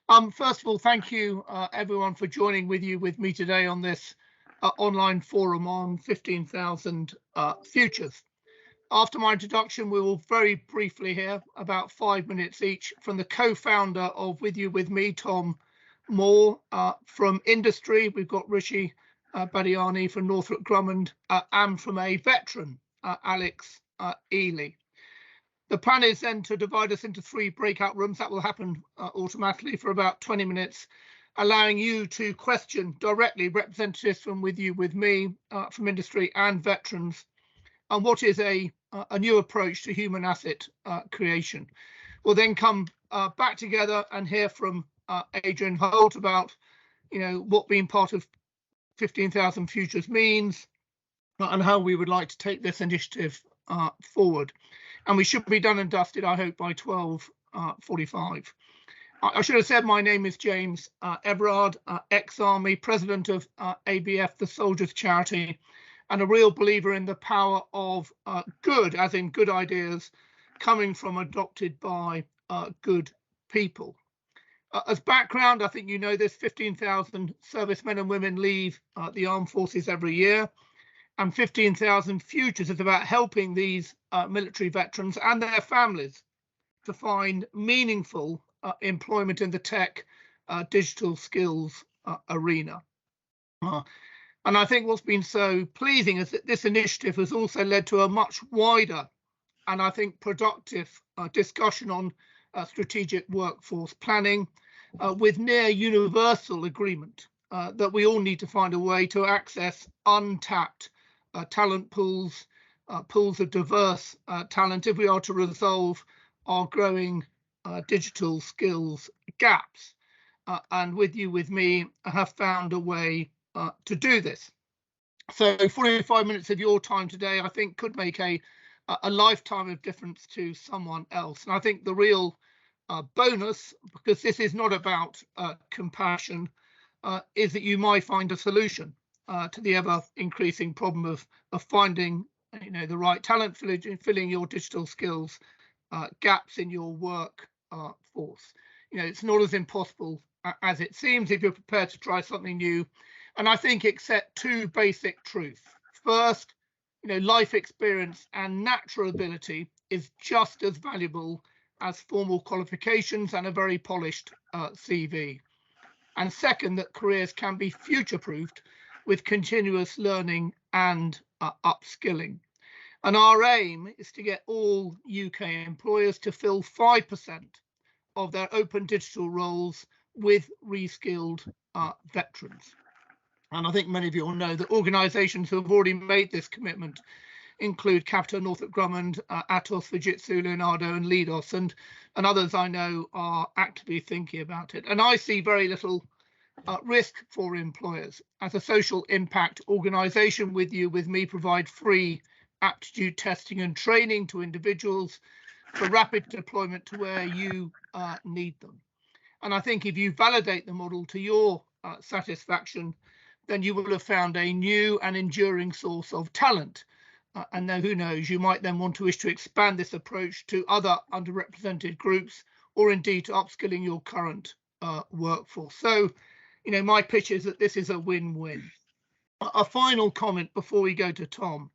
First of all, thank you everyone for joining with me today on this online forum on 15,000 futures. After my introduction, we will very briefly hear about 5 minutes each from the co-founder of WithYouWithMe, Tom Moore. From industry, we've got Rishi Badiani from Northrop Grumman, and from a veteran, Alex Ely. The plan is then to divide us into 3 breakout rooms. That will happen automatically for about 20 minutes, allowing you to question directly representatives from WithYouWithMe, from industry and veterans, on what is a new approach to human asset creation. We'll then come back together and hear from Adrian Holt about, what being part of 15,000 Futures means and how we would like to take this initiative forward. And we should be done and dusted, I hope, by 12:45. I should have said my name is James Everard, ex-Army, president of ABF, the Soldiers Charity, and a real believer in the power of good, as in good ideas, coming from adopted by good people. As background, I think you know this, 15,000 servicemen and women leave the armed forces every year. And 15,000 Futures is about helping these military veterans and their families to find meaningful employment in the tech digital skills arena. And I think what's been so pleasing is that this initiative has also led to a much wider and I think productive discussion on strategic workforce planning with near universal agreement that we all need to find a way to access untapped talent pools, pools of diverse talent, if we are to resolve our growing digital skills gaps. And WithYouWithMe, I have found a way to do this. So 45 minutes of your time today, I think, could make a lifetime of difference to someone else. And I think the real bonus, because this is not about compassion, is that you might find a solution to the ever increasing problem of finding the right talent, filling your digital skills gaps in your work force. It's not as impossible as it seems if you're prepared to try something new. And I think accept 2 basic truths. First, life experience and natural ability is just as valuable as formal qualifications and a very polished CV. And second, that careers can be future-proofed with continuous learning and upskilling. And our aim is to get all UK employers to fill 5% of their open digital roles with reskilled veterans. And I think many of you will know that organisations who have already made this commitment include Capita, Northrop Grumman, Atos, Fujitsu, Leonardo and Leidos, and others I know are actively thinking about it. And I see very little risk for employers. As a social impact organisation, WithYouWithMe provide free aptitude testing and training to individuals for rapid deployment to where you need them. And I think if you validate the model to your satisfaction, then you will have found a new and enduring source of talent. And then who knows, you might then want to wish to expand this approach to other underrepresented groups, or indeed to upskilling your current workforce. So, my pitch is that this is a win-win. A final comment before we go to Tom.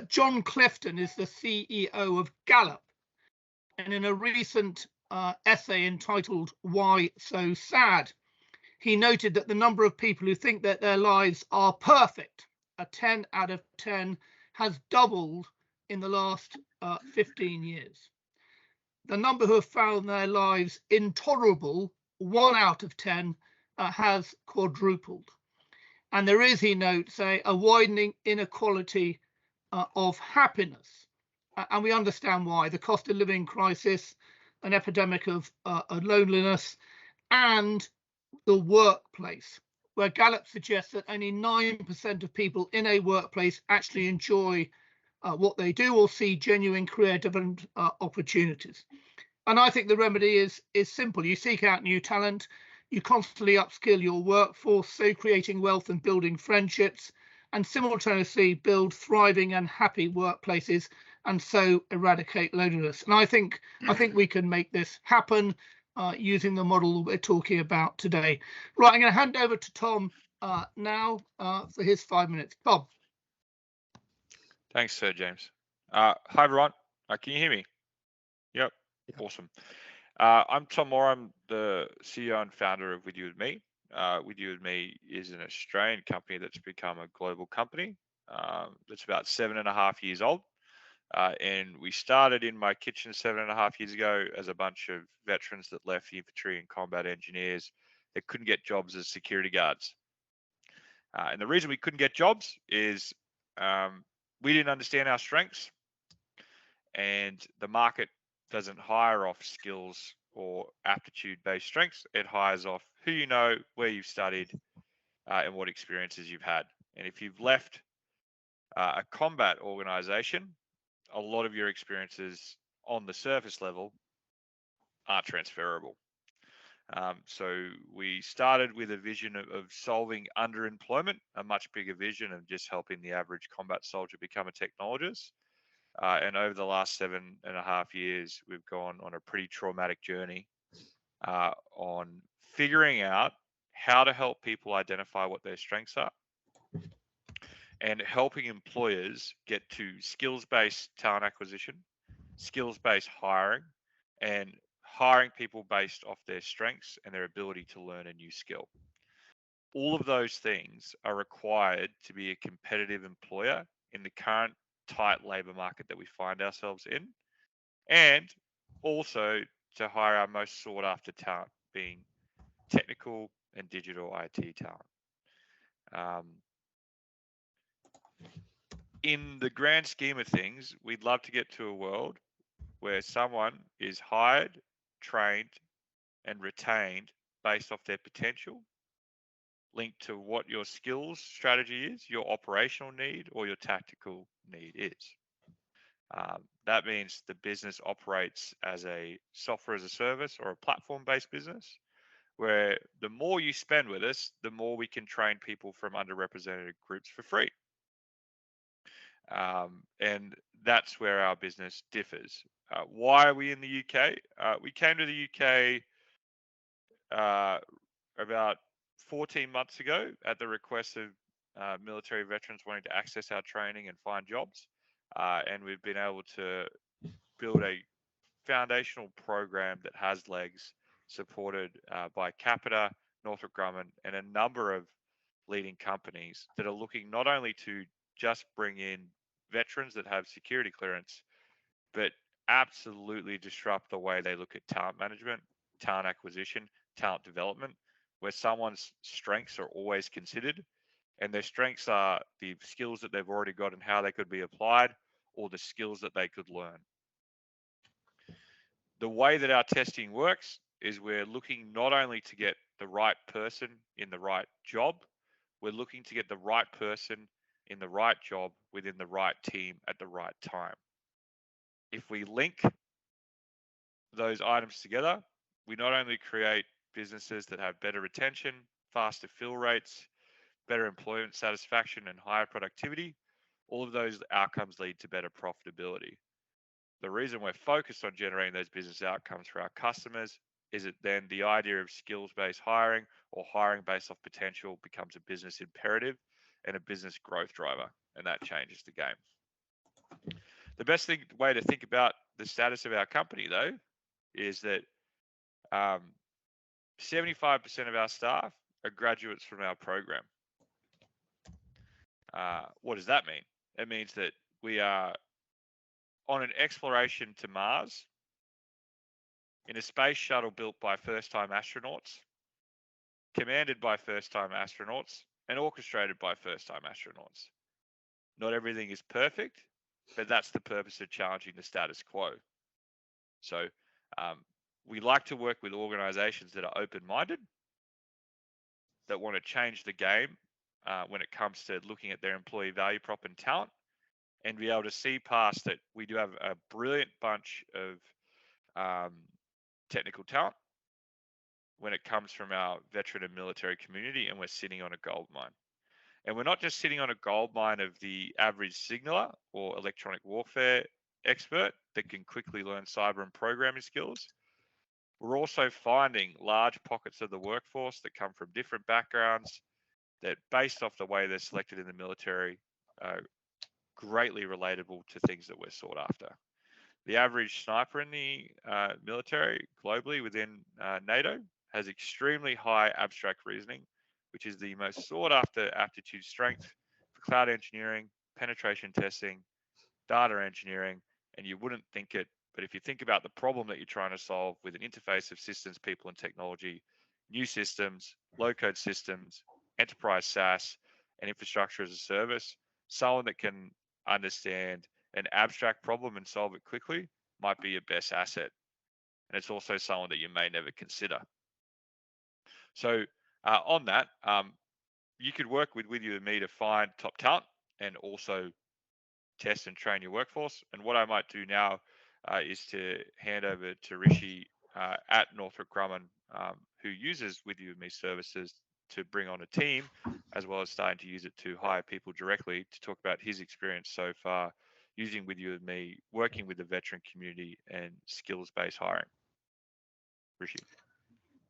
John Clifton is the CEO of Gallup, and in a recent essay entitled "Why So Sad?", he noted that the number of people who think that their lives are perfect, a 10 out of 10, has doubled in the last 15 years. The number who have found their lives intolerable, 1 out of 10, has quadrupled. And there is, he notes, a widening inequality of happiness. And we understand why. The cost of living crisis, an epidemic of loneliness, and the workplace, where Gallup suggests that only 9% of people in a workplace actually enjoy what they do or see genuine career development opportunities. And I think the remedy is simple. You seek out new talent, you constantly upskill your workforce, so creating wealth and building friendships, and simultaneously build thriving and happy workplaces, and so eradicate loneliness. And I think we can make this happen. using the model that we're talking about today. Right, I'm going to hand over to Tom now for his 5 minutes. Tom. Thanks, Sir James. Hi, everyone. Can you hear me? Yep. Awesome. I'm Tom Moore. I'm the CEO and founder of WithYouWithMe. WithYouWithMe is an Australian company that's become a global company. That's about 7.5 years old. And we started in my kitchen 7.5 years ago as a bunch of veterans that left the infantry and combat engineers that couldn't get jobs as security guards. And the reason we couldn't get jobs is we didn't understand our strengths, and the market doesn't hire off skills or aptitude-based strengths. It hires off who you know, where you've studied, and what experiences you've had. And if you've left a combat organization, a lot of your experiences on the surface level aren't transferable. So we started with a vision of solving underemployment, a much bigger vision of just helping the average combat soldier become a technologist. And over the last 7.5 years, we've gone on a pretty traumatic journey on figuring out how to help people identify what their strengths are and helping employers get to skills-based talent acquisition, skills-based hiring, and hiring people based off their strengths and their ability to learn a new skill. All of those things are required to be a competitive employer in the current tight labor market that we find ourselves in, and also to hire our most sought after talent, being technical and digital IT talent. In the grand scheme of things, we'd love to get to a world where someone is hired, trained, and retained based off their potential, linked to what your skills strategy is, your operational need, or your tactical need is. That means the business operates as a software as a service or a platform-based business, where the more you spend with us, the more we can train people from underrepresented groups for free. And that's where our business differs. Why are we in the UK? We came to the UK about 14 months ago at the request of military veterans wanting to access our training and find jobs. And we've been able to build a foundational program that has legs, supported by Capita, Northrop Grumman, and a number of leading companies that are looking not only to just bring in veterans that have security clearance, but absolutely disrupt the way they look at talent management, talent acquisition, talent development, where someone's strengths are always considered, and their strengths are the skills that they've already got and how they could be applied, or the skills that they could learn. The way that our testing works is we're looking not only to get the right person in the right job, we're looking to get the right person in the right job within the right team at the right time. If we link those items together, we not only create businesses that have better retention, faster fill rates, better employment satisfaction, and higher productivity, all of those outcomes lead to better profitability. The reason we're focused on generating those business outcomes for our customers is that then the idea of skills-based hiring or hiring based off potential becomes a business imperative and a business growth driver, and that changes the game. The best way to think about the status of our company, though, is that 75% of our staff are graduates from our program. What does that mean? It means that we are on an exploration to Mars in a space shuttle built by first-time astronauts, commanded by first-time astronauts, and orchestrated by first-time astronauts. Not everything is perfect, but that's the purpose of challenging the status quo. So we like to work with organizations that are open-minded, that want to change the game when it comes to looking at their employee value prop and talent, and be able to see past that. We do have a brilliant bunch of technical talent when it comes from our veteran and military community, and we're sitting on a gold mine. And we're not just sitting on a gold mine of the average signaler or electronic warfare expert that can quickly learn cyber and programming skills. We're also finding large pockets of the workforce that come from different backgrounds that, based off the way they're selected in the military, are greatly relatable to things that we're sought after. The average sniper in the military globally within NATO has extremely high abstract reasoning, which is the most sought after aptitude strength for cloud engineering, penetration testing, data engineering, and you wouldn't think it, but if you think about the problem that you're trying to solve with an interface of systems, people, and technology, new systems, low-code systems, enterprise SaaS, and infrastructure as a service, someone that can understand an abstract problem and solve it quickly might be your best asset. And it's also someone that you may never consider. So on that, you could work with WithYouWithMe to find top talent and also test and train your workforce. And what I might do now is to hand over to Rishi at Northrop Grumman, who uses WithYouWithMe services to bring on a team, as well as starting to use it to hire people directly, to talk about his experience so far using WithYouWithMe, working with the veteran community and skills-based hiring. Rishi.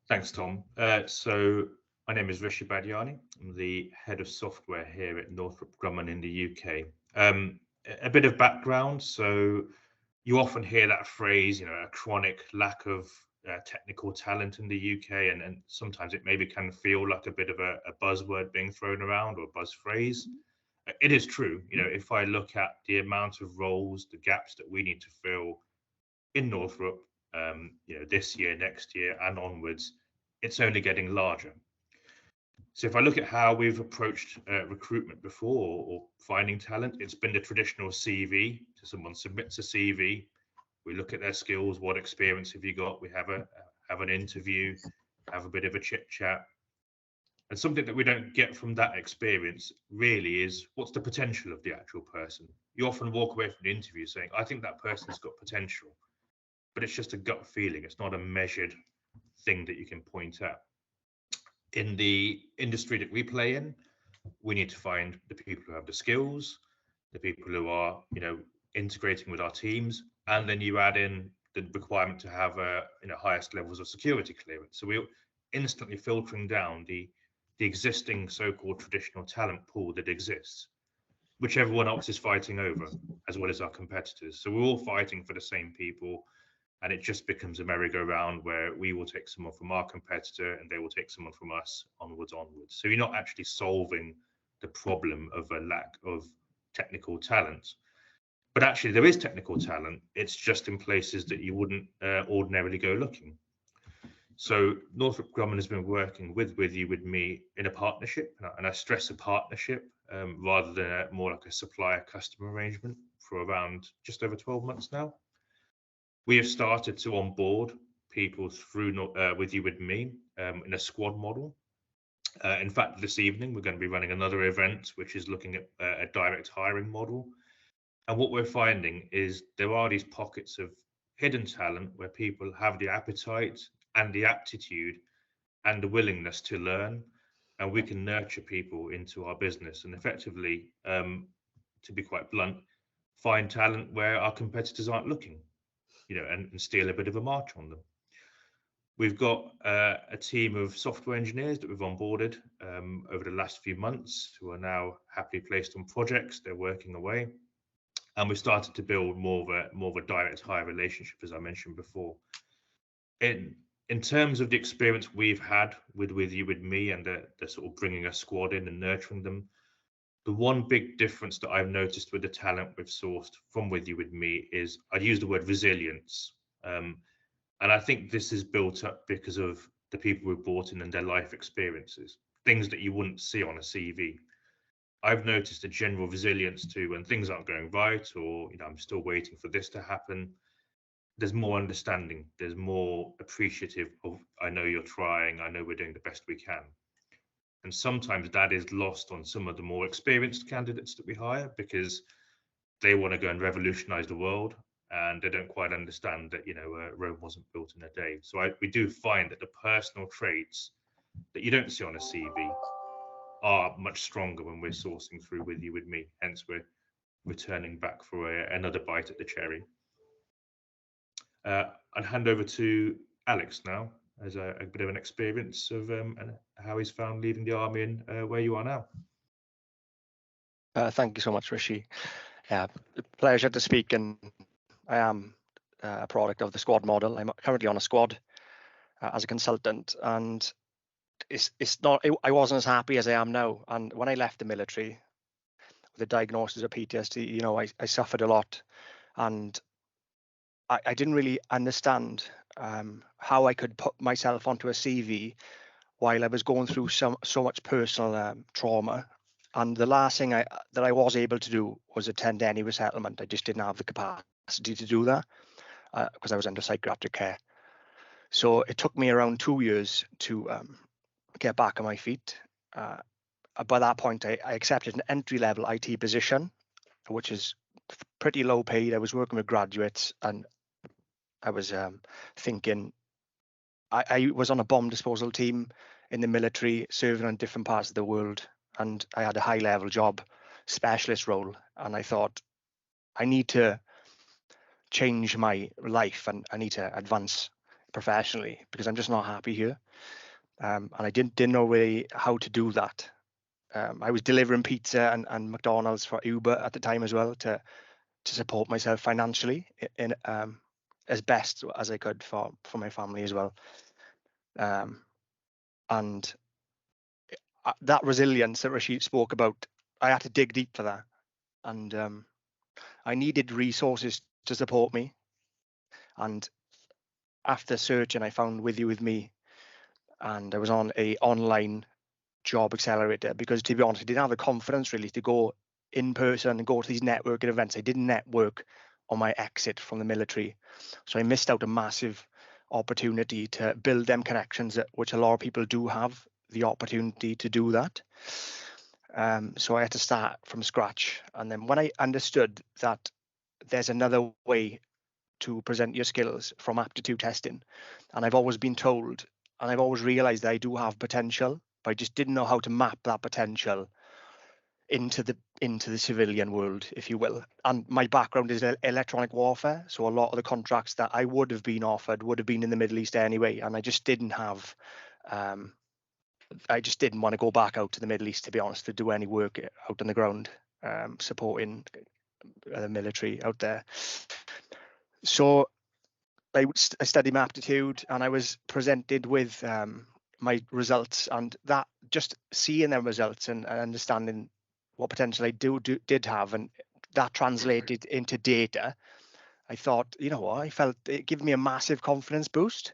Thanks, Tom. So my name is Rishi Badiani. I'm the head of software here at Northrop Grumman in the UK. A bit of background. So you often hear that phrase, a chronic lack of technical talent in the UK, and sometimes it maybe can feel like a bit of a buzzword being thrown around or a buzz phrase. It is true. If I look at the amount of roles, the gaps that we need to fill in Northrop, this year, next year, and onwards, it's only getting larger. So if I look at how we've approached recruitment before or finding talent, it's been the traditional CV. So someone submits a CV, we look at their skills, what experience have you got? We have an interview, have a bit of a chit chat. And something that we don't get from that experience really is, what's the potential of the actual person? You often walk away from the interview saying, I think that person's got potential, but it's just a gut feeling. It's not a measured thing that you can point at. In the industry that we play in, we need to find the people who have the skills, the people who are, integrating with our teams, and then you add in the requirement to have highest levels of security clearance. So we're instantly filtering down the existing so-called traditional talent pool that exists, which everyone else is fighting over, as well as our competitors. So we're all fighting for the same people, and it just becomes a merry-go-round where we will take someone from our competitor and they will take someone from us, onwards. So you're not actually solving the problem of a lack of technical talent. But actually there is technical talent. It's just in places that you wouldn't ordinarily go looking. So Northrop Grumman has been working with WithYouWithMe in a partnership, and I stress a partnership rather than more like a supplier-customer arrangement, for around just over 12 months now. We have started to onboard people through WithYouWithMe in a squad model. In fact, this evening, we're going to be running another event, which is looking at a direct hiring model. And what we're finding is there are these pockets of hidden talent where people have the appetite and the aptitude and the willingness to learn, and we can nurture people into our business and effectively, to be quite blunt, find talent where our competitors aren't looking, and steal a bit of a march on them. We've got a team of software engineers that we've onboarded over the last few months who are now happily placed on projects. They're working away. And we've started to build more of a direct hire relationship, as I mentioned before. In terms of the experience we've had with WithYouWithMe and the sort of bringing a squad in and nurturing them, the one big difference that I've noticed with the talent we've sourced from WithYouWithMe is, I'd use the word resilience. And I think this is built up because of the people we've brought in and their life experiences, things that you wouldn't see on a CV. I've noticed a general resilience to when things aren't going right, or I'm still waiting for this to happen. There's more understanding. There's more appreciative of, I know you're trying. I know we're doing the best we can. And sometimes that is lost on some of the more experienced candidates that we hire, because they want to go and revolutionize the world, and they don't quite understand that Rome wasn't built in a day. So we do find that the personal traits that you don't see on a CV are much stronger when we're sourcing through WithYouWithMe. Hence, we're returning back for another bite at the cherry. I'd hand over to Alex now as a bit of an experience of and how he's found leaving the army and where you are now. Thank you so much, Rishi. Pleasure to speak, and I am a product of the squad model. I'm currently on a squad as a consultant, and it's not. I wasn't as happy as I am now. And when I left the military with a diagnosis of PTSD, you know, I suffered a lot, and I didn't really understand how I could put myself onto a CV while I was going through so much personal trauma. And the last thing that I was able to do was attend any resettlement. I just didn't have the capacity to do that because I was under psychiatric care. So it took me around 2 years to get back on my feet. By that point, I accepted an entry-level IT position, which is pretty low paid. I was working with graduates, and I was thinking, I was on a bomb disposal team in the military, serving on different parts of the world, and I had a high-level job, specialist role, and I thought, I need to change my life and I need to advance professionally because I'm just not happy here. And I didn't know really how to do that. I was delivering pizza and McDonald's for Uber at the time as well to support myself financially in as best as I could for my family as well. And that resilience that Rishi spoke about, I had to dig deep for that. And I needed resources to support me. And after searching, I found WithYouWithMe, and I was on a online job accelerator because, to be honest, I didn't have the confidence really to go in person and go to these networking events. I didn't network on my exit from the military, so I missed out a massive opportunity to build them connections, which a lot of people do have the opportunity to do that. So I had to start from scratch. And then when I understood that there's another way to present your skills from aptitude testing, and I've always been told, and I've always realized that I do have potential, but I just didn't know how to map that potential into the civilian world, if you will. And my background is electronic warfare, so a lot of the contracts that I would have been offered would have been in the Middle East anyway, and I just didn't have I just didn't want to go back out to the Middle East, to be honest, to do any work out on the ground, supporting the military out there. So I studied my aptitude, and I was presented with my results, and that just seeing them results and understanding what potential I did have, and that translated into data. I thought, you know what, I felt it gave me a massive confidence boost.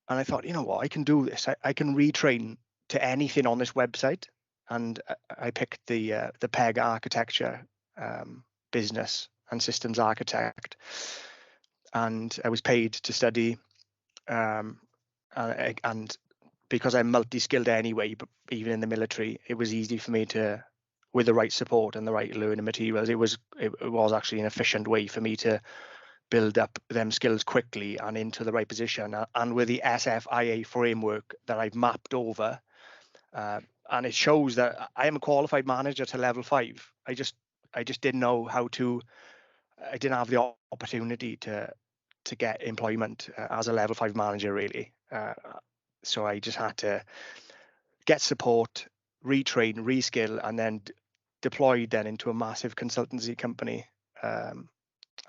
And I thought, you know what, I can do this. I can retrain to anything on this website. And I picked the PEG architecture, business and systems architect. And I was paid to study. And because I'm multi-skilled anyway, but even in the military, it was easy for me to, with the right support and the right learning materials, it was actually an efficient way for me to build up them skills quickly and into the right position. And with the SFIA framework that I've mapped over, and it shows that I am a qualified manager to level 5. I just didn't know how to. I didn't have the opportunity to get employment as a level 5 manager really. So I just had to get support, retrain, reskill, and then deployed then into a massive consultancy company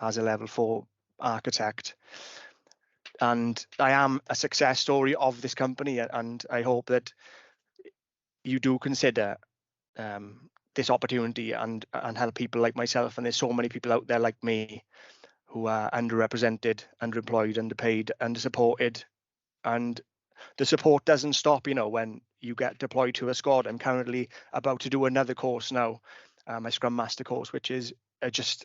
as a level 4 architect. And I am a success story of this company, and I hope that you do consider this opportunity and help people like myself. And there's so many people out there like me who are underrepresented, underemployed, underpaid, undersupported, and the support doesn't stop, you know, when you get deployed to a squad. I'm currently about to do another course now, my Scrum Master course, which is just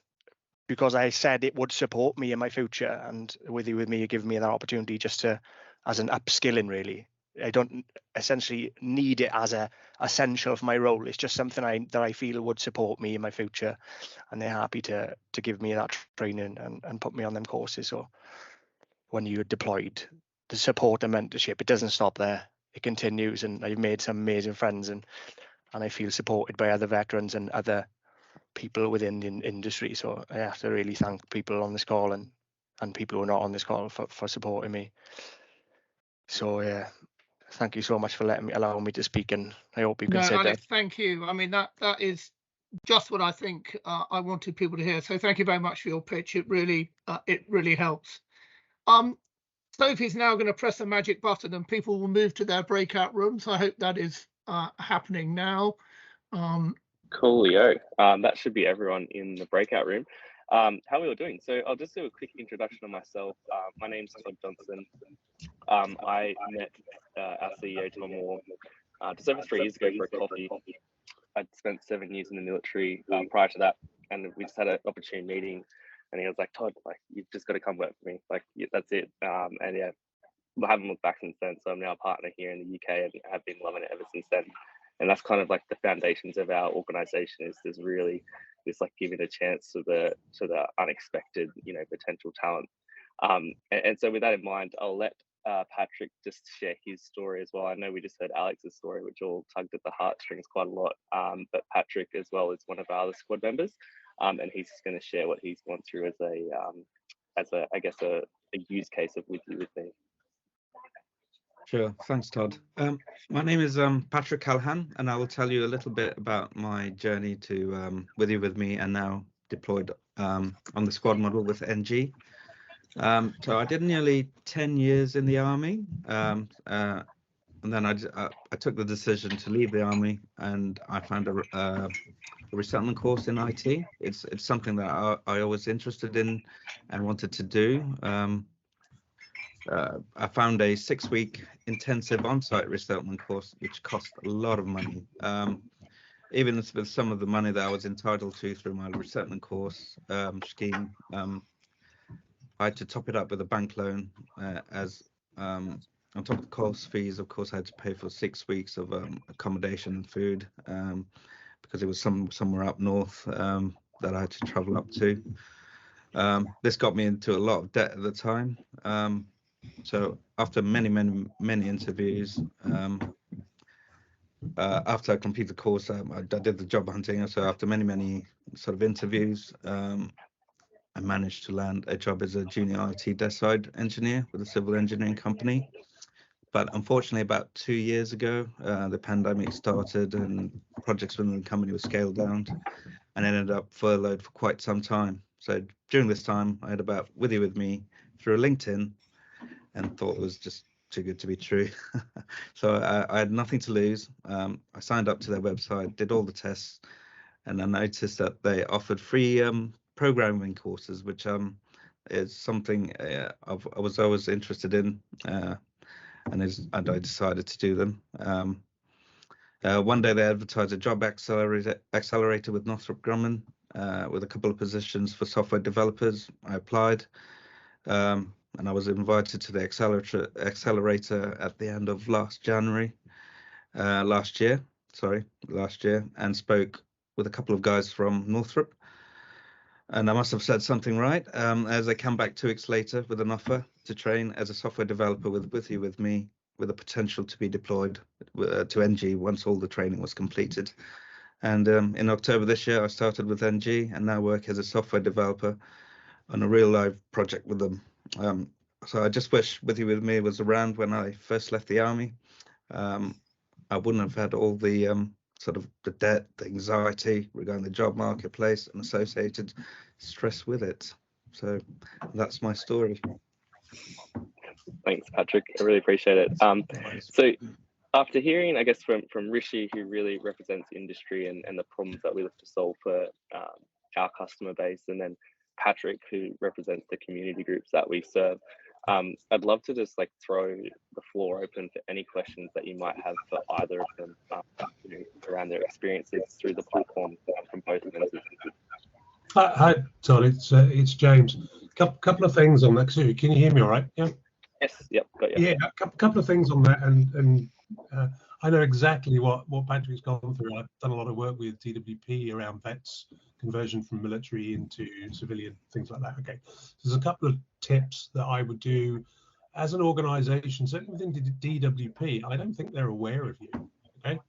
because I said it would support me in my future, and WithYouWithMe, you give me that opportunity just to, as an upskilling really. I don't essentially need it as a essential for my role. It's just something that I feel would support me in my future, and they're happy to give me that training and put me on them courses. So when you're deployed, the support and mentorship, it doesn't stop there. It continues, and I've made some amazing friends, and I feel supported by other veterans and other people within the industry. So I have to really thank people on this call and people who are not on this call for supporting me. So yeah, thank you so much for allowing me to speak, and I hope you No, consider. Alex, thank you. I mean, that is just what I think I wanted people to hear. So thank you very much for your pitch. It really helps. Sophie's now going to press the magic button and people will move to their breakout rooms. I hope that is happening now. Coolio. That should be everyone in the breakout room. How are we all doing? So I'll just do a quick introduction of myself. My name's Todd Johnson. I met our CEO, Tom Moore, just over 3 years ago for a coffee. I'd spent 7 years in the military prior to that, and we just had an opportune meeting, and he was like, Todd, like, you've just got to come work for me. Like, that's it. And yeah, I haven't looked back since then. So I'm now a partner here in the UK and have been loving it ever since then. And that's kind of like the foundations of our organization, is there's really this like giving a chance to the unexpected, you know, potential talent. And so with that in mind, I'll let Patrick just share his story as well. I know we just heard Alex's story, which all tugged at the heartstrings quite a lot. But Patrick as well is one of our other squad members, and he's just going to share what he's gone through as a I guess a use case of With You With Me. Sure, thanks, Todd. My name is Patrick Calhan, and I will tell you a little bit about my journey to With You With Me, and now deployed on the squad model with NG. So I did nearly 10 years in the Army, and then I took the decision to leave the Army, and I found a resettlement course in IT. It's something that I always interested in and wanted to do. I found a 6-week intensive on-site resettlement course, which cost a lot of money. Even with some of the money that I was entitled to through my resettlement course scheme, I had to top it up with a bank loan as on top of the course fees. Of course, I had to pay for 6 weeks of accommodation and food because it was somewhere up north that I had to travel up to. This got me into a lot of debt at the time. So after many interviews, after I completed the course, I did the job hunting. So after many sort of interviews, I managed to land a job as a junior IT desk side engineer with a civil engineering company. But unfortunately, about 2 years ago, the pandemic started and projects within the company were scaled down, and ended up furloughed for quite some time. So during this time, I heard about With You With Me through LinkedIn, and thought it was just too good to be true. So I had nothing to lose. I signed up to their website, did all the tests, and I noticed that they offered free programming courses, which is something I was always interested in, and I decided to do them. One day they advertised a job accelerator with Northrop Grumman with a couple of positions for software developers. I applied. And I was invited to the accelerator at the end of last year, and spoke with a couple of guys from Northrop. And I must have said something right, as I came back 2 weeks later with an offer to train as a software developer with You With Me, with the potential to be deployed to NG once all the training was completed. And in October this year, I started with NG and now work as a software developer on a real live project with them. So I just wish With You With Me was around when I first left the Army. I wouldn't have had all the sort of the debt, the anxiety regarding the job marketplace and associated stress with it. So that's my story. Thanks, Patrick. I really appreciate it. So after hearing, I guess, from Rishi, who really represents industry and the problems that we look to solve for our customer base, and then Patrick, who represents the community groups that we serve, I'd love to just like throw the floor open for any questions that you might have for either of them around their experiences through the platform from both lenses. Hi, Todd. It's James. Couple of things on that. Can you hear me all right? Yeah. Yes. Yep. Got you. Yeah. A couple of things on that, and I know exactly what Patrick's gone through. I've done a lot of work with DWP around vets conversion from military into civilian, things like that. Okay, so there's a couple of tips that I would do as an organization. Certainly within DWP, I don't think they're aware of you. Okay,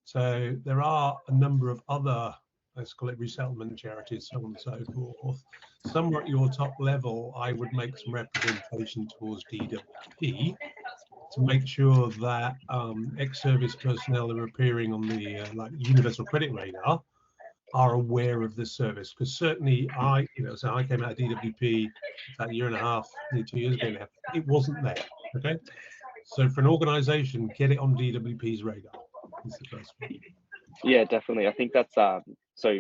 so there are a number of other, let's call it resettlement charities, so on and so forth. Somewhere at your top level, I would make some representation towards DWP to make sure that ex-service personnel that are appearing on the like universal credit radar are aware of this service. Because certainly so I came out of DWP about a year and a half, nearly 2 years ago now. It wasn't there. Okay, so for an organisation, get it on DWP's radar. Is the first one. Yeah, definitely. I think that's so.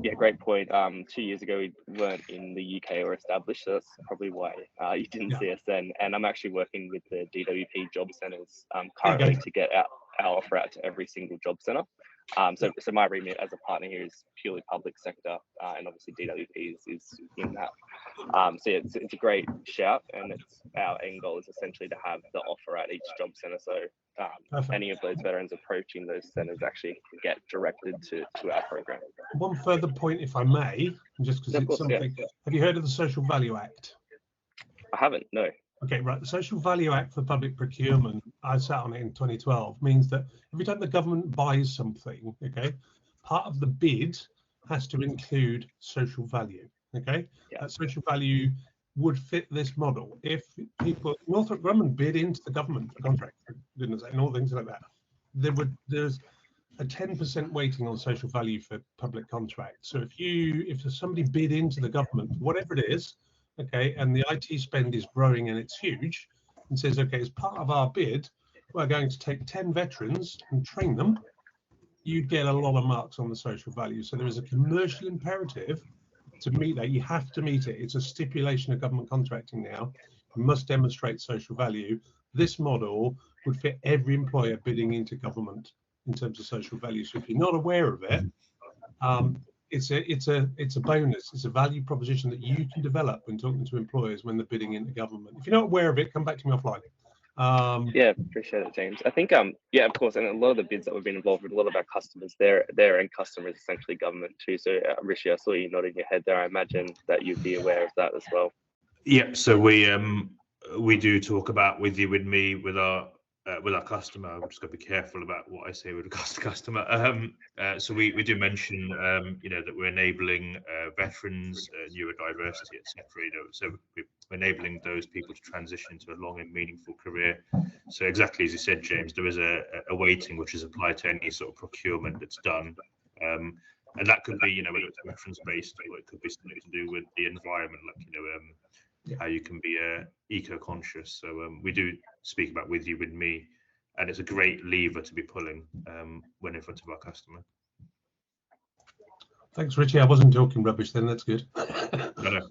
Yeah, great point. 2 years ago, we weren't in the UK or established, so that's probably why you didn't see us then. And I'm actually working with the DWP job centres currently to get our offer out to every single job centre. So my remit as a partner here is purely public sector, and obviously DWP is in that. So yeah, it's a great shout, and it's our end goal is essentially to have the offer at each job centre. So any of those veterans approaching those centres actually get directed to our program. One further point, if I may, just because it's something. Yeah. Have you heard of the Social Value Act? I haven't, no. Okay, right. The Social Value Act for public procurement, I sat on it in 2012, means that every time the government buys something, okay, part of the bid has to include social value, okay? Yeah. That social value would fit this model. If people, Northrop Grumman bid into the government for contracts, for goodness sake, and all things like that, there's a 10% weighting on social value for public contracts. So if somebody bid into the government, whatever it is, okay, and the IT spend is growing and it's huge, and says, okay, as part of our bid, we're going to take 10 veterans and train them, you'd get a lot of marks on the social value. So there is a commercial imperative to meet that. You have to meet it. It's a stipulation of government contracting now. You must demonstrate social value. This model would fit every employer bidding into government in terms of social value. So if you're not aware of it, it's a bonus. It's a value proposition that you can develop when talking to employers when they're bidding into government. If you're not aware of it, come back to me offline. Yeah, appreciate it, James. I think yeah, of course, and a lot of the bids that we've been involved with, a lot of our customers, their end customer is essentially government too. So Rishi, I saw you nodding your head there. I imagine that you'd be aware of that as well. Yeah, so we do talk about with you, with me, with our customer. I'm just got to be careful about what I say with regards to customer. So we do mention, that we're enabling veterans, neurodiversity, etc. So we're enabling those people to transition into a long and meaningful career. So exactly as you said, James, there is a weighting which is applied to any sort of procurement that's done. And that could be, whether it's reference based or it could be something to do with the environment, like, how you can be eco-conscious. So we do speak about with you, with me, and it's a great lever to be pulling when in front of our customer. Thanks, Richie. I wasn't talking rubbish then. That's good. No,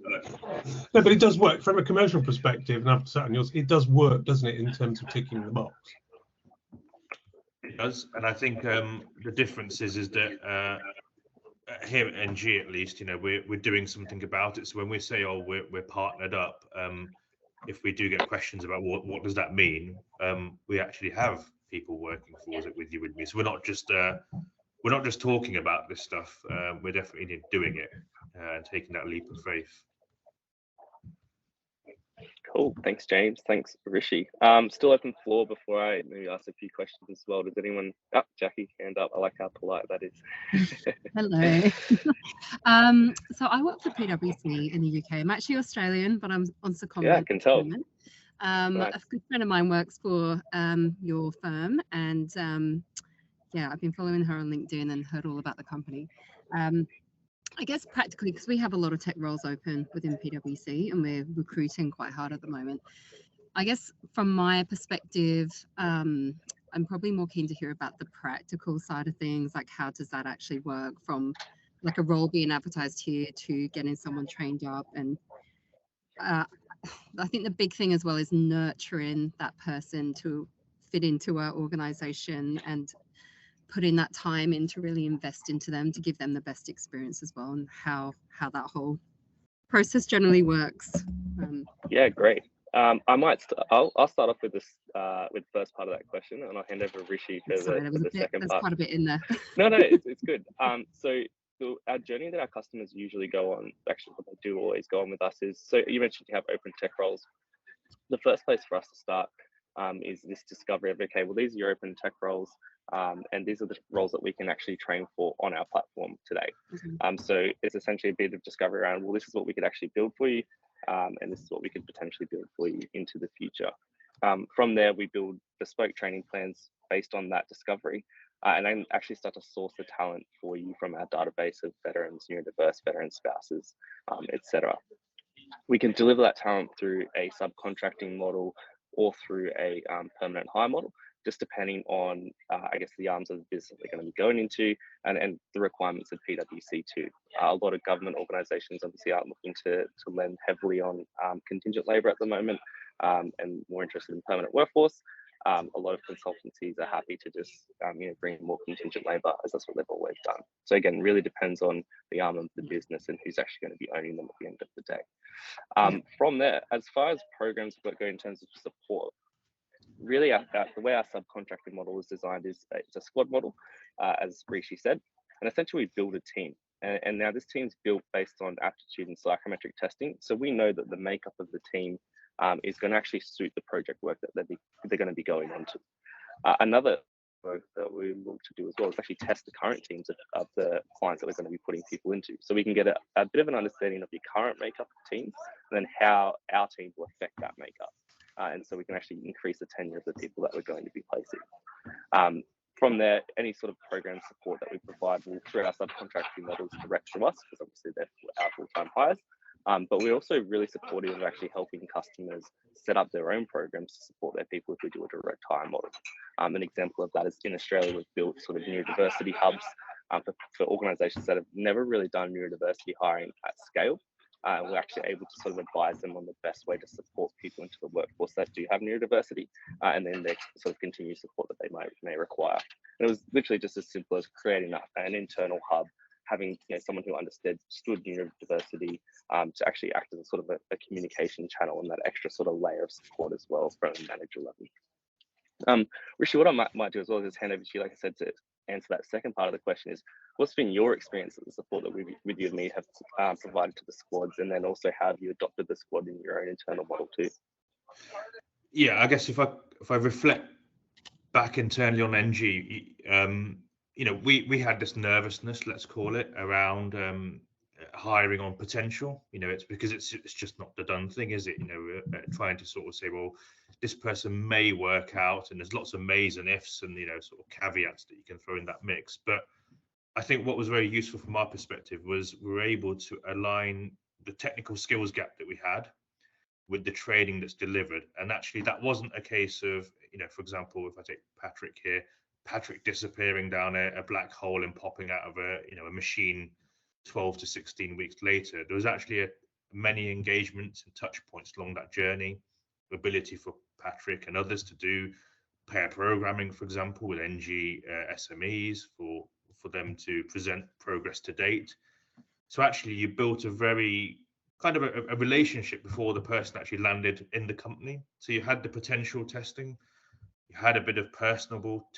but it does work from a commercial perspective, and I've sat on yours. It does work, doesn't it, in terms of ticking the box? It does, and I think the difference is that here at NG, at least, we're doing something about it. So when we say, oh, we're partnered up, if we do get questions about what does that mean, we actually have people working for us with you, with me. So we're not just talking about this stuff. We're definitely doing it and taking that leap of faith. Cool. Thanks, James. Thanks, Rishi. Still open floor before I maybe ask a few questions as well. Does anyone? Oh, Jackie, hand up. I like how polite that is. Hello. So I work for PwC in the UK. I'm actually Australian, but I'm on secondment. Yeah, I can tell. Nice. A good friend of mine works for your firm, and yeah, I've been following her on LinkedIn and heard all about the company. I guess practically, because we have a lot of tech roles open within PwC and we're recruiting quite hard at the moment. I guess from my perspective, I'm probably more keen to hear about the practical side of things, like how does that actually work from like a role being advertised here to getting someone trained up. And I think the big thing as well is nurturing that person to fit into our organization and putting that time in to really invest into them to give them the best experience as well, and how that whole process generally works. Yeah, great. I'll start off with this with the first part of that question, and I'll hand over to Rishi for the second part. There's quite a bit in there. No, it's good. So our journey that our customers usually go on, actually what they do always go on with us is, so you mentioned you have open tech roles. The first place for us to start is this discovery of, okay, well, these are your open tech roles, and these are the roles that we can actually train for on our platform today. So it's essentially a bit of discovery around, well, this is what we could actually build for you, and this is what we could potentially build for you into the future. From there, we build bespoke training plans based on that discovery, and then actually start to source the talent for you from our database of veterans, neurodiverse veteran spouses, etc. We can deliver that talent through a subcontracting model or through a permanent hire model, just depending on, I guess, the arms of the business they're going to be going into and the requirements of PwC too. A lot of government organisations obviously are looking to lend heavily on contingent labour at the moment, and more interested in permanent workforce. A lot of consultancies are happy to just bring in more contingent labour, as that's what they've always done. So again, really depends on the arm of the business and who's actually going to be owning them at the end of the day. From there, as far as programs go in terms of support, really the way our subcontracting model is designed is it's a squad model, as Rishi said, and essentially we build a team. And now this team's built based on aptitude and psychometric testing. So we know that the makeup of the team is going to actually suit the project work that they're going to be going on to. Another work that we look to do as well is actually test the current teams of the clients that we're going to be putting people into. So we can get a bit of an understanding of the current makeup of teams and then how our team will affect that makeup. And so we can actually increase the tenure of the people that we're going to be placing. From there, any sort of program support that we provide will, through our subcontracting models, direct to us, because obviously they're our full-time hires. But we're also really supportive of actually helping customers set up their own programs to support their people if we do a direct hire model. An example of that is in Australia, we've built sort of neurodiversity hubs for organisations that have never really done neurodiversity hiring at scale. We're actually able to sort of advise them on the best way to support people into the workforce that do have neurodiversity, and then their sort of continued support that they may require. And it was literally just as simple as creating an internal hub, having someone who understood neurodiversity to actually act as a sort of a communication channel and that extra sort of layer of support as well from a manager level. Rishi, what I might do as well is just hand over to you, like I said, to answer that second part of the question is, what's been your experience of the support that WithYouWithMe have provided to the squads, and then also how have you adopted the squad in your own internal model too? Yeah, I guess if I reflect back internally on NG, we had this nervousness, let's call it, around hiring on potential. It's because it's just not the done thing, is it? Trying to sort of say, well, this person may work out, and there's lots of mays and ifs and sort of caveats that you can throw in that mix. But I think what was very useful from our perspective was we were able to align the technical skills gap that we had with the training that's delivered. And actually that wasn't a case of, for example, if I take Patrick here, Patrick disappearing down a black hole and popping out of a machine 12 to 16 weeks later. There was actually many engagements and touch points along that journey, ability for Patrick and others to do pair programming, for example, with NG SMEs for them to present progress to date. So actually you built a very kind of a relationship before the person actually landed in the company. So you had the potential testing, you had a bit of personable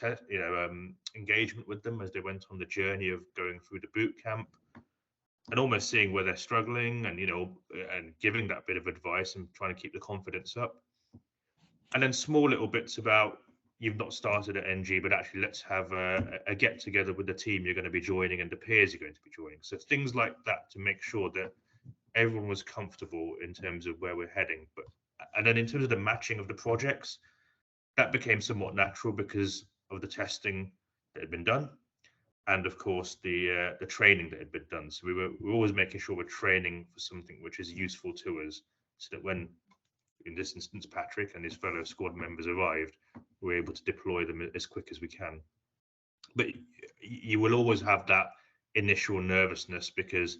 engagement with them as they went on the journey of going through the boot camp, and almost seeing where they're struggling and and giving that bit of advice and trying to keep the confidence up. And then small little bits about, you've not started at NG, but actually let's have a get together with the team you're going to be joining and the peers you're going to be joining. So things like that to make sure that everyone was comfortable in terms of where we're heading. And then in terms of the matching of the projects, that became somewhat natural because of the testing that had been done, and of course the training that had been done. So we were always making sure we're training for something which is useful to us, so that when, in this instance, Patrick and his fellow squad members arrived, we're able to deploy them as quick as we can. But you will always have that initial nervousness because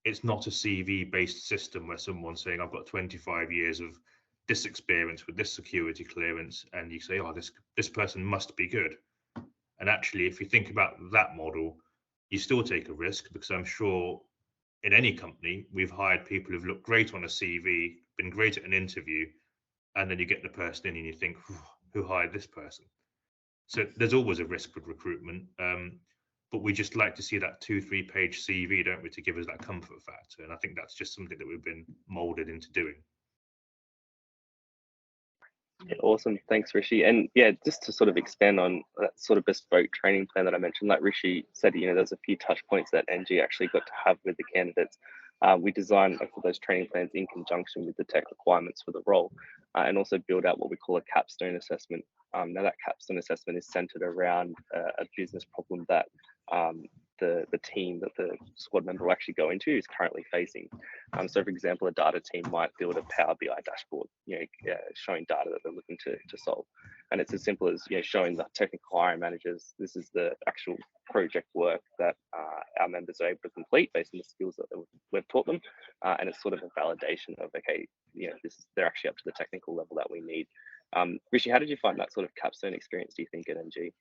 it's not a CV-based system where someone's saying, I've got 25 years of this experience with this security clearance, and you say, oh, this person must be good. And actually, if you think about that model, you still take a risk, because I'm sure in any company, we've hired people who've looked great on a CV, been great at an interview, and then you get the person in and you think, who hired this person? So there's always a risk with recruitment. But we just like to see that 2-3 page CV, don't we, to give us that comfort factor. And I think that's just something that we've been molded into doing. Yeah, awesome. Thanks, Rishi. And yeah, just to sort of expand on that sort of bespoke training plan that I mentioned, like Rishi said, there's a few touch points that NG actually got to have with the candidates. We design those training plans in conjunction with the tech requirements for the role, and also build out what we call a capstone assessment. Now that capstone assessment is centered around a business problem that the team that the squad member will actually go into is currently facing. So for example, a data team might build a Power BI dashboard, showing data that they're looking to solve. And it's as simple as showing the technical hiring managers, this is the actual project work that our members are able to complete based on the skills that we've taught them. And it's sort of a validation of, okay, they're actually up to the technical level that we need. Rishi, how did you find that sort of capstone experience, do you think, at NG?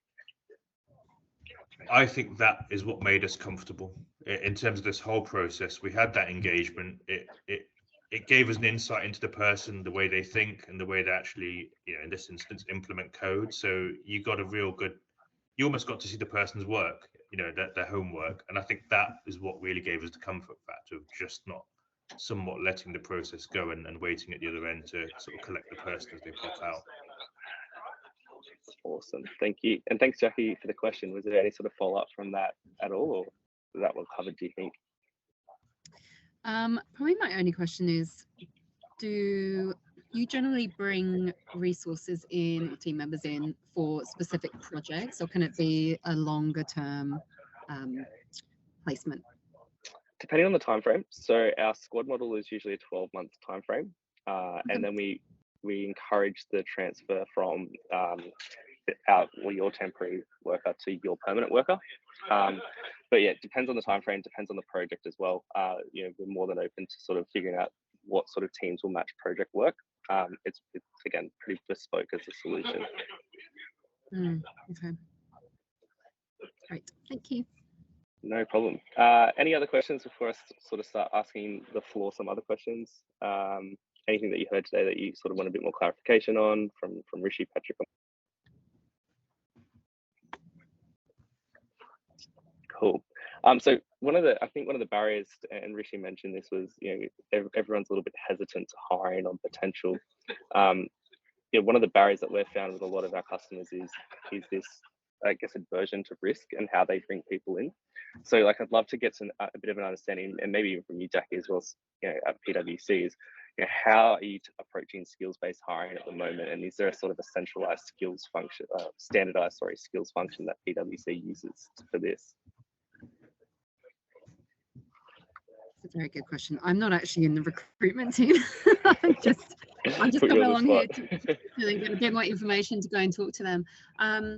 I think that is what made us comfortable in terms of this whole process. We had that engagement. It gave us an insight into the person, the way they think, and the way they actually, in this instance, implement code. So you got a real good, you almost got to see the person's work, their homework. And I think that is what really gave us the comfort factor of just not somewhat letting the process go and waiting at the other end to sort of collect the person as they pop out. Awesome, thank you. And thanks, Jackie, for the question. Was there any sort of follow-up from that at all, or was that well covered, do you think? Probably my only question is, do you generally bring resources in, team members in, for specific projects, or can it be a longer term placement? Depending on the time frame. So our squad model is usually a 12-month time frame, and then we encourage the transfer from your temporary worker to your permanent worker. But yeah, it depends on the time frame, depends on the project as well. We're more than open to sort of figuring out what sort of teams will match project work. It's again pretty bespoke as a solution. Okay. Great, thank you. No problem. Any other questions before I sort of start asking the floor some other questions? Anything that you heard today that you sort of want a bit more clarification on from Rishi, Patrick? Cool. So I think one of the barriers, and Rishi mentioned this, was everyone's a little bit hesitant to hiring on potential. One of the barriers that we've found with a lot of our customers is this, I guess, aversion to risk and how they bring people in. So I'd love to get a bit of an understanding, and maybe even from you, Jackie, as well as at PwC, is how are you approaching skills-based hiring at the moment, and is there a sort of a centralized skills function, standardized skills function that PwC uses for this? That's a very good question. I'm not actually in the recruitment team. I'm just coming along here to get a bit more information to go and talk to them. I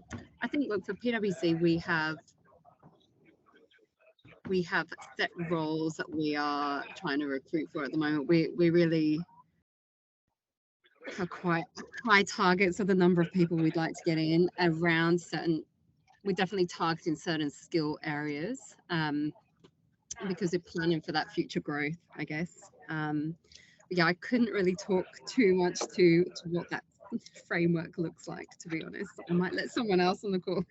think, look, for PwC, we have set roles that we are trying to recruit for at the moment. We really have quite high targets of the number of people we'd like to get in around certain. We're definitely targeting certain skill areas because we're planning for that future growth, I guess. Yeah, I couldn't really talk too much to what that framework looks like, to be honest. I might let someone else on the call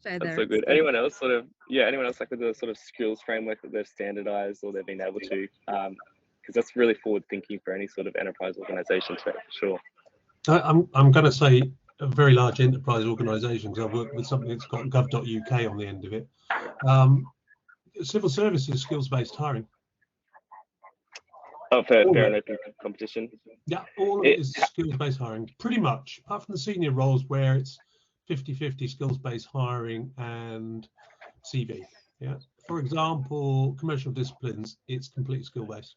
share their. That's so good. Anyone else anyone else with the sort of skills framework that they've standardized or they've been able to, because that's really forward thinking for any sort of enterprise organization, for sure. I'm going to say a very large enterprise organisation, because I've worked with something that's got gov.uk on the end of it. Civil services skills-based hiring. Oh, fair and open competition. Yeah, all of it is skills-based hiring, pretty much, apart from the senior roles where it's 50-50 skills-based hiring and CV. Yeah. For example, commercial disciplines, it's completely skill-based.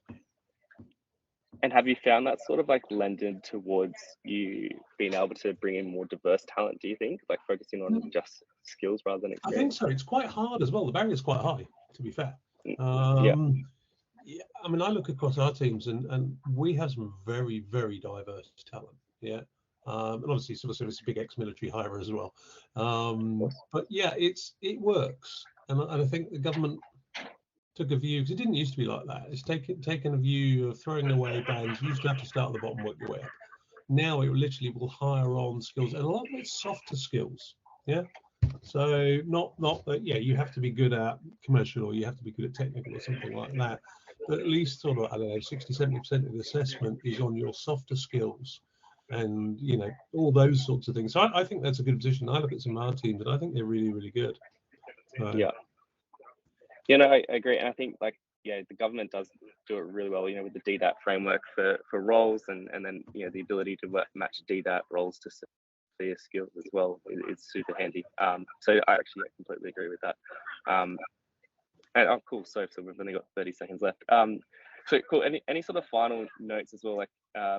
And have you found that sort of lended towards you being able to bring in more diverse talent, do you think? Focusing on just skills rather than experience? I think so. It's quite hard as well. The barrier is quite high, to be fair. Yeah, I mean, I look across our teams and we have some very, very diverse talent. Yeah. And obviously civil service is a big ex-military hire as well. But yeah, it works. And I think the government took a view, because it didn't used to be like that. It's taken a view of throwing away bands. You used to have to start at the bottom, work your way up. Now it literally will hire on skills, and a lot of it's softer skills. Yeah. So not that, yeah, you have to be good at commercial or you have to be good at technical or something like that. But at least sort of, I don't know, 60-70% of the assessment is on your softer skills and, all those sorts of things. So I think that's a good position. I look at some of our teams and I think they're really, really good. Yeah. I agree. And I think yeah, the government does do it really well, with the DDAT framework for roles, and then the ability to match DDAT roles to severe skills as well is super handy. So I actually completely agree with that. And oh, cool. So we've only got 30 seconds left. So cool. Any sort of final notes as well, like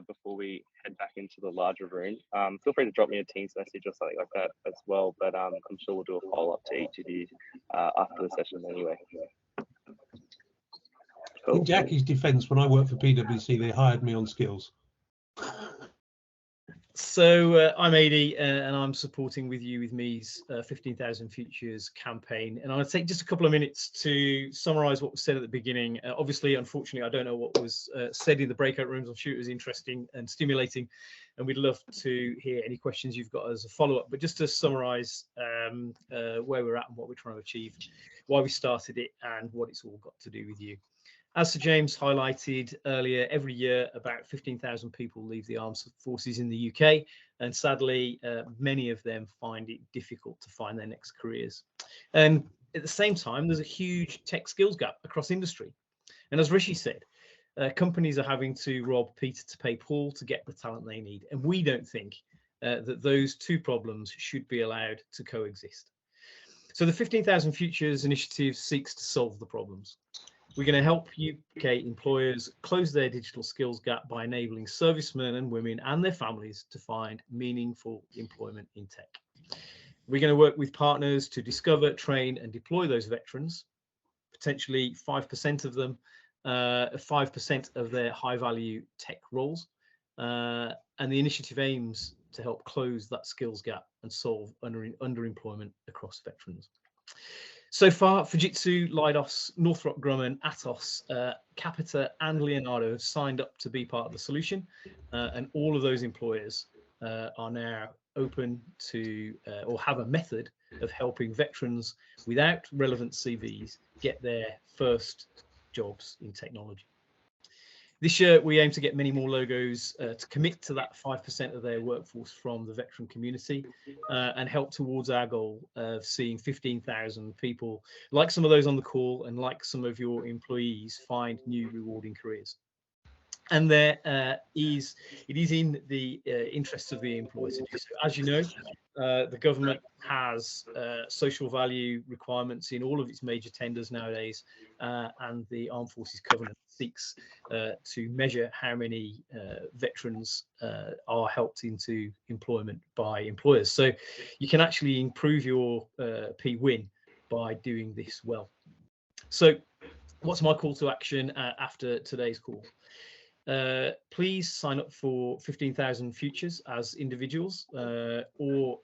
before we head back into the larger room? Feel free to drop me a Teams message or something like that as well. But I'm sure we'll do a follow up to each of you after the session anyway. Cool. In Jackie's defence, when I worked for PwC, they hired me on skills. So I'm AD, and I'm supporting With You With Me's 15,000 Futures campaign. And I'll take just a couple of minutes to summarise what was said at the beginning. Obviously, unfortunately, I don't know what was said in the breakout rooms. I'm sure it was interesting and stimulating, and we'd love to hear any questions you've got as a follow-up. But just to summarise where we're at and what we're trying to achieve, why we started it, and what it's all got to do with you. As Sir James highlighted earlier, every year about 15,000 people leave the armed forces in the UK, and sadly, many of them find it difficult to find their next careers. And at the same time, there's a huge tech skills gap across industry. And as Rishi said, companies are having to rob Peter to pay Paul to get the talent they need. And we don't think that those two problems should be allowed to coexist. So the 15,000 Futures initiative seeks to solve the problems. We're going to help UK employers close their digital skills gap by enabling servicemen and women and their families to find meaningful employment in tech. We're going to work with partners to discover, train and deploy those veterans, potentially 5% of them, 5% of their high value tech roles. And the initiative aims to help close that skills gap and solve underemployment across veterans. So far, Fujitsu, Leidos, Northrop Grumman, Atos, Capita and Leonardo have signed up to be part of the solution, and all of those employers are now open to or have a method of helping veterans without relevant CVs get their first jobs in technology. This year, we aim to get many more logos to commit to that 5% of their workforce from the veteran community and help towards our goal of seeing 15,000 people, like some of those on the call and like some of your employees, find new rewarding careers. And it is in the interests of the employer to do so. As you know, the government has social value requirements in all of its major tenders nowadays, and the Armed Forces Covenant seeks to measure how many veterans are helped into employment by employers. So you can actually improve your P-win by doing this well. So what's my call to action after today's call? Please sign up for 15,000 Futures as individuals, or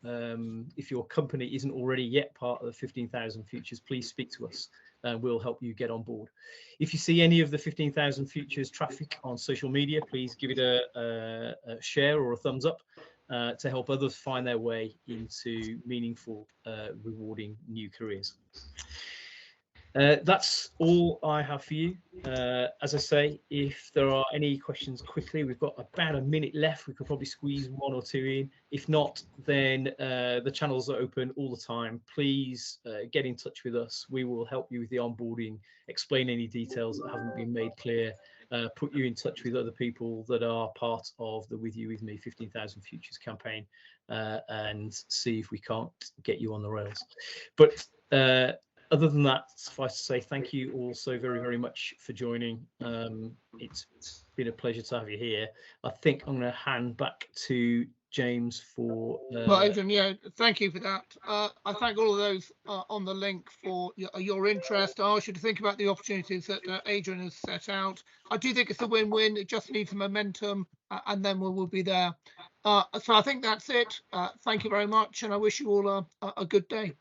if your company isn't already yet part of the 15,000 Futures, please speak to us and we'll help you get on board. If you see any of the 15,000 Futures traffic on social media, please give it a share or a thumbs up to help others find their way into meaningful, rewarding new careers. That's all I have for you. As I say, if there are any questions quickly, we've got about a minute left. We could probably squeeze one or two in. If not, then the channels are open all the time. Please get in touch with us. We will help you with the onboarding, explain any details that haven't been made clear, put you in touch with other people that are part of the With You With Me 15,000 Futures campaign, and see if we can't get you on the rails. But other than that, suffice to say, thank you all so very, very much for joining. It's been a pleasure to have you here. I think I'm going to hand back to James for... Well, Adrian, yeah, thank you for that. I thank all of those on the link for your interest. I ask you to think about the opportunities that Adrian has set out. I do think it's a win-win. It just needs momentum, and then we will be there. So I think that's it. Thank you very much, and I wish you all a good day.